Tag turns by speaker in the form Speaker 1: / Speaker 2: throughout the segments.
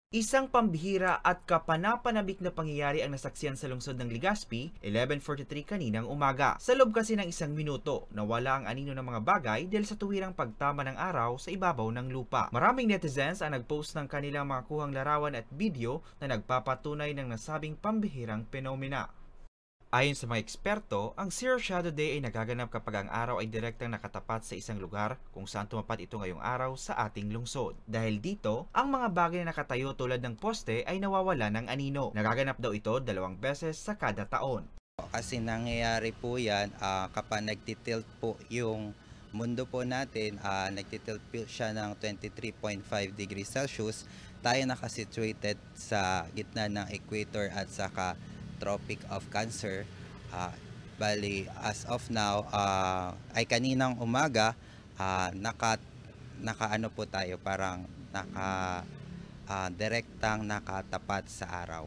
Speaker 1: Isang pambihira at kapanapanabik na pangyayari ang nasaksiyan sa lungsod ng Legazpi, 11:43 kaninang umaga. Sa loob kasi ng isang minuto, nawala ang anino ng mga bagay dahil sa tuwirang pagtama ng araw sa ibabaw ng lupa. Maraming netizens ang nagpost ng kanilang mga kuhang larawan at video na nagpapatunay ng nasabing pambihirang penomena. Ayon sa mga eksperto, ang Zero Shadow Day ay nagaganap kapag ang araw ay direktang nakatapat sa isang lugar kung saan tumapat ito ngayong araw sa ating lungsod. Dahil dito, ang mga bagay na nakatayo tulad ng poste ay nawawala ng anino. Nagaganap daw ito 2 beses sa kada taon.
Speaker 2: Kasi nangyayari po yan kapag nagtitilt po yung mundo po natin, nagtitilt po siya ng 23.5 degrees Celsius. Tayo nakasituated sa gitna ng equator at saka Tropic of Cancer. Bali, as of now, ay kaninang umaga, naka ano po tayo, parang direktang nakatapat sa araw.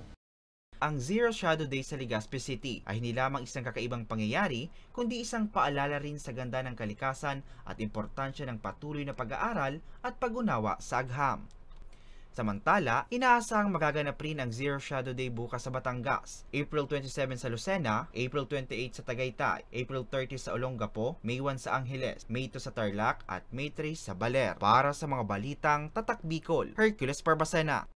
Speaker 1: Ang Zero Shadow Day sa Legazpi City ay hindi lamang isang kakaibang pangyayari, kundi isang paalala rin sa ganda ng kalikasan at importansya ng patuloy na pag-aaral at pag-unawa sa agham. Samantala, inaasahang magaganap rin ang Zero Shadow Day bukas sa Batangas, April 27 sa Lucena, April 28 sa Tagaytay, April 30 sa Olongapo, May 1 sa Angeles, May 2 sa Tarlac at May 3 sa Baler. Para sa mga balitang Tatak Bicol, Hercules Barbacena.